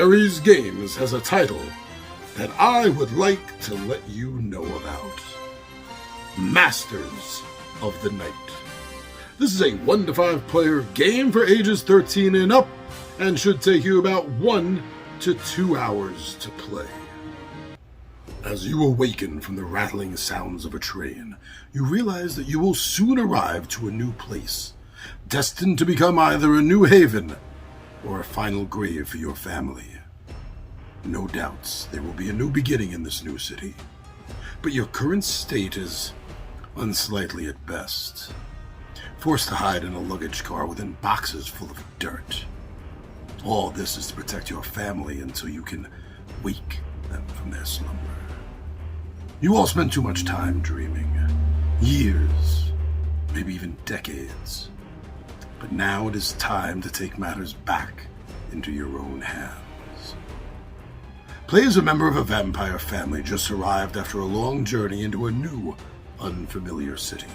Ares Games has a title that I would like to let you know about. Masters of the Night. This is a 1 to 5 player game for ages 13 and up, and should take you about 1 to 2 hours to play. As you awaken from the rattling sounds of a train, you realize that you will soon arrive to a new place, destined to become either a new haven or a final grave for your family. No doubts there will be a new beginning in this new city, but your current state is unsightly at best. Forced to hide in a luggage car within boxes full of dirt. All this is to protect your family until you can wake them from their slumber. You all spend too much time dreaming. Years, maybe even decades. But now it is time to take matters back into your own hands. Play as a member of a vampire family just arrived after a long journey into a new, unfamiliar city.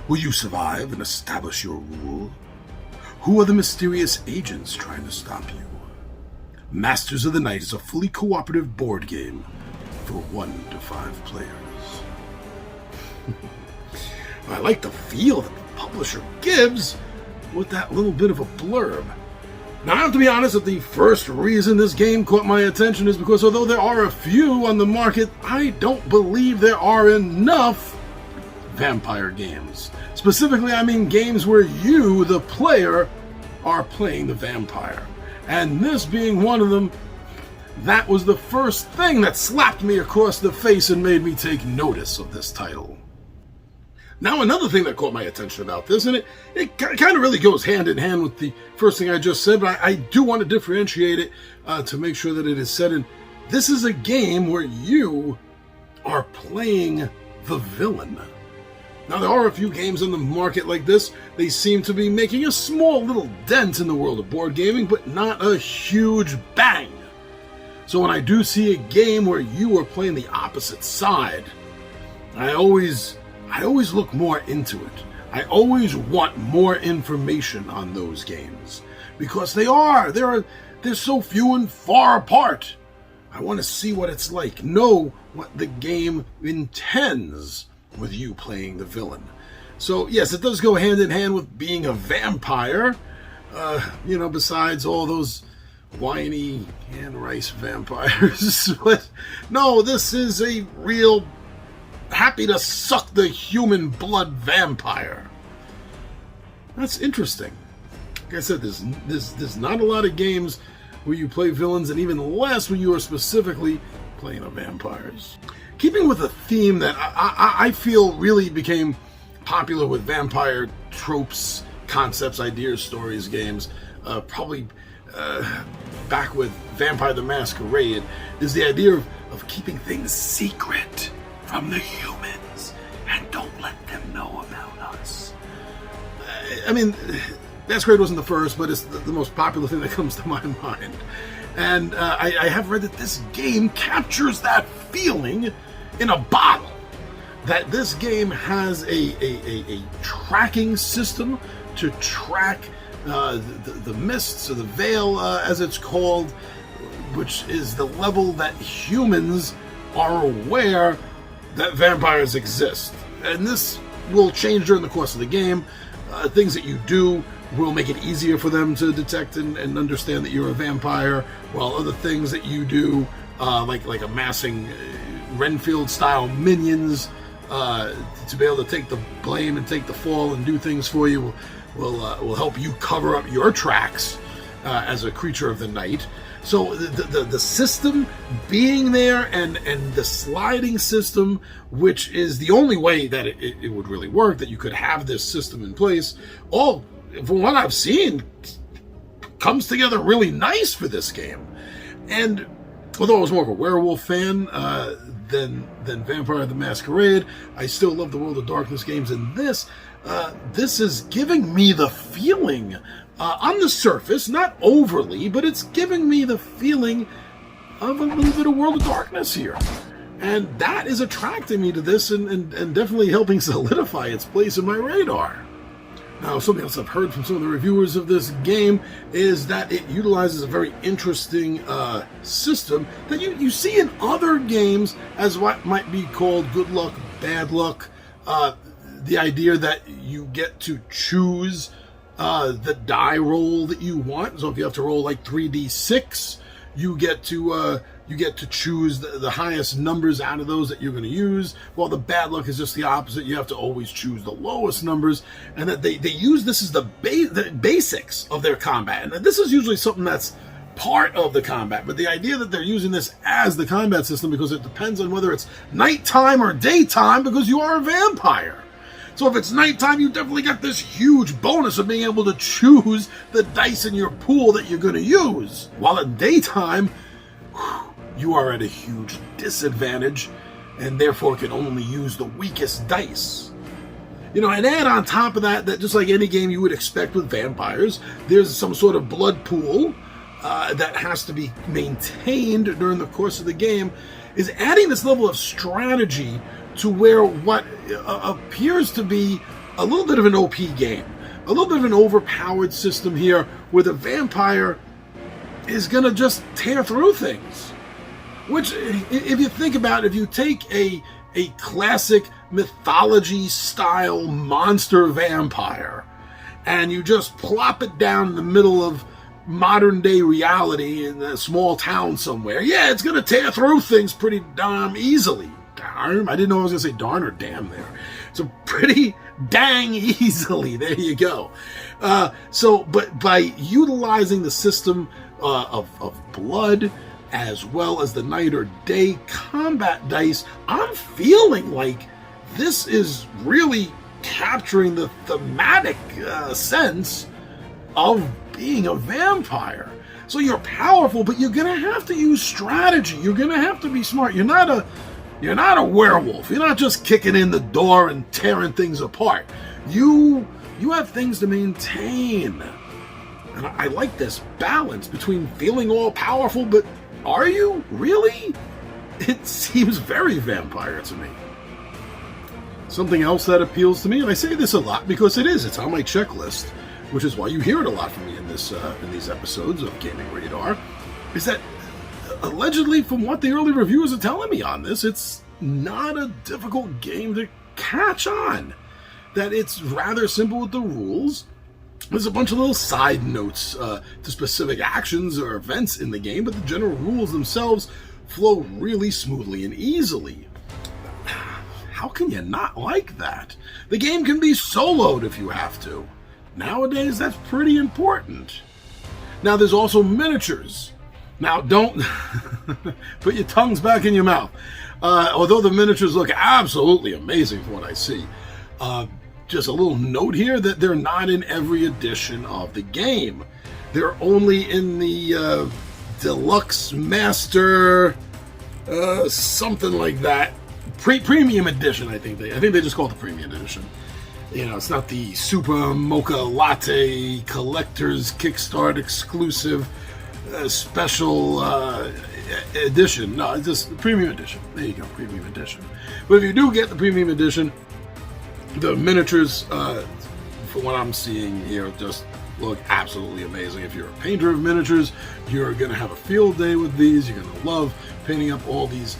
Will you survive and establish your rule? Who are the mysterious agents trying to stop you? Masters of the Night is a fully cooperative board game for 1 to 5 players. I like the feel that the publisher gives with that little bit of a blurb. Now, I have to be honest that the first reason this game caught my attention is because although there are a few on the market, I don't believe there are enough vampire games. Specifically, I mean games where you, the player, are playing the vampire. And this being one of them, that was the first thing that slapped me across the face and made me take notice of this title. Now, another thing that caught my attention about this, and it kind of really goes hand in hand with the first thing I just said, but I do want to differentiate it to make sure that it is said. And this is a game where you are playing the villain. Now, there are a few games on the market like this. They seem to be making a small little dent in the world of board gaming, but not a huge bang. So when I do see a game where you are playing the opposite side, I always look more into it. I always want more information on those games because they're so few and far apart. I want to see what it's like, know what the game intends with you playing the villain. So yes, it does go hand in hand with being a vampire. Besides all those whiny and rice vampires. But no, this is a real happy to suck the human blood vampire. That's interesting. Like I said, there's not a lot of games where you play villains, and even less when you are specifically playing the vampires. Keeping with a theme that I feel really became popular with vampire tropes, concepts, ideas, stories, games, probably back with Vampire the Masquerade, is the idea of keeping things secret from the humans and don't let them know about us. I mean, Masquerade wasn't the first, but it's the most popular thing that comes to my mind. And I have read that this game captures that feeling in a bottle. That this game has a tracking system to track the mists, or the veil as it's called, which is the level that humans are aware that vampires exist. And this will change during the course of the game. Things that you do will make it easier for them to detect and understand that you're a vampire, while other things that you do, like amassing Renfield-style minions to be able to take the blame and take the fall and do things for you, will help you cover up your tracks as a creature of the night. So the system being there and the sliding system, which is the only way that it would really work, that you could have this system in place, all, from what I've seen, comes together really nice for this game. And although I was more of a werewolf fan than Vampire the Masquerade, I still love the World of Darkness games, and this is giving me the feeling, on the surface, not overly, but it's giving me the feeling of a little bit of World of Darkness here. And that is attracting me to this and definitely helping solidify its place in my radar. Now, something else I've heard from some of the reviewers of this game is that it utilizes a very interesting system that you see in other games as what might be called good luck, bad luck. The idea that you get to choose the die roll that you want. So if you have to roll like 3d6, you get to choose the highest numbers out of those that you're going to use. While the bad luck is just the opposite. You have to always choose the lowest numbers, and that they use this as the basics of their combat. And this is usually something that's part of the combat, but the idea that they're using this as the combat system because it depends on whether it's nighttime or daytime because you are a vampire. So if it's nighttime, you definitely got this huge bonus of being able to choose the dice in your pool that you're going to use. While in daytime, you are at a huge disadvantage and therefore can only use the weakest dice. And add on top of that just like any game you would expect with vampires, there's some sort of blood pool that has to be maintained during the course of the game, is adding this level of strategy to where what appears to be a little bit of an OP game, a little bit of an overpowered system here where the vampire is going to just tear through things. Which, if you think about it, if you take a classic mythology-style monster vampire and you just plop it down in the middle of modern-day reality in a small town somewhere, yeah, it's going to tear through things pretty darn easily. Darn, I didn't know I was going to say darn or damn there. So pretty dang easily, there you go. But by utilizing the system of blood as well as the night or day combat dice, I'm feeling like this is really capturing the thematic sense of being a vampire. So you're powerful, but you're going to have to use strategy. You're going to have to be smart. You're not a werewolf. You're not just kicking in the door and tearing things apart. You have things to maintain. And I like this balance between feeling all powerful, but are you really? It seems very vampire to me. Something else that appeals to me, and I say this a lot because it's on my checklist, which is why you hear it a lot from me in these episodes of Gaming Radar, is that allegedly, from what the early reviewers are telling me on this, it's not a difficult game to catch on. That it's rather simple with the rules. There's a bunch of little side notes to specific actions or events in the game, but the general rules themselves flow really smoothly and easily. How can you not like that? The game can be soloed if you have to. Nowadays, that's pretty important. Now, there's also miniatures. Now, don't put your tongues back in your mouth. Although the miniatures look absolutely amazing from what I see. Just a little note here that they're not in every edition of the game. They're only in the Deluxe Master, something like that. Premium edition, I think they just call it the Premium edition. It's not the Super Mocha Latte Collector's Kickstart exclusive special edition. No, it's just the Premium edition. There you go, Premium edition. But if you do get the Premium edition, the miniatures, from what I'm seeing here, just look absolutely amazing. If you're a painter of miniatures, you're going to have a field day with these. You're going to love painting up all these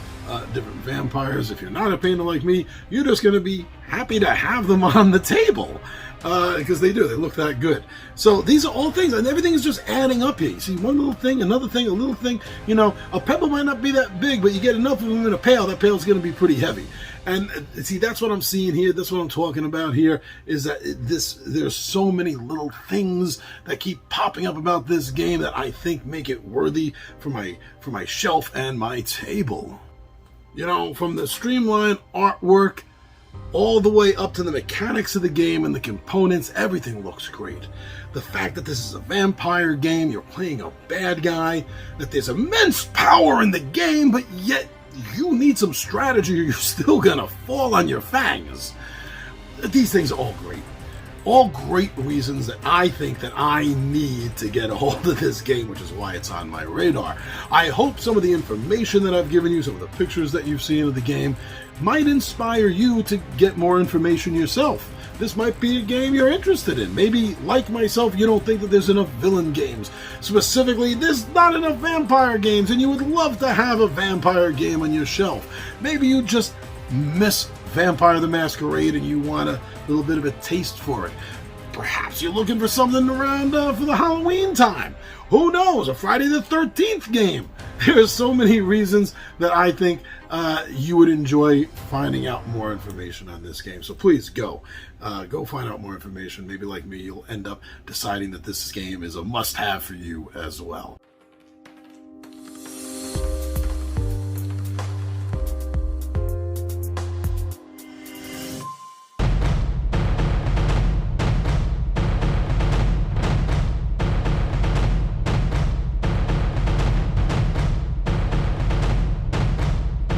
different vampires. If you're not a painter like me, you're just going to be happy to have them on the table. Because they look that good. So these are all things, and everything is just adding up here. You see one little thing, another thing, a little thing. A pebble might not be that big, but you get enough of them in a pail, that pail is going to be pretty heavy. And see, that's what I'm seeing here. That's what I'm talking about here, is that there's so many little things that keep popping up about this game that I think make it worthy for my shelf and my table. From the streamlined artwork all the way up to the mechanics of the game and the components, everything looks great. The fact that this is a vampire game, you're playing a bad guy, that there's immense power in the game, but yet you need some strategy or you're still gonna fall on your fangs. These things are all great. All great reasons that I think that I need to get a hold of this game, which is why it's on my radar. I hope some of the information that I've given you, some of the pictures that you've seen of the game, might inspire you to get more information yourself. this might be a game you're interested in. Maybe, like myself, you don't think that there's enough villain games. Specifically, there's not enough vampire games, and you would love to have a vampire game on your shelf. Maybe you just miss Vampire the Masquerade and you want a little bit of a taste for it. Perhaps you're looking for something around for the Halloween time. Who knows? A Friday the 13th game. There's so many reasons that I think you would enjoy finding out more information on this game. So please go find out more information. Maybe like me, you'll end up deciding that this game is a must-have for you as well.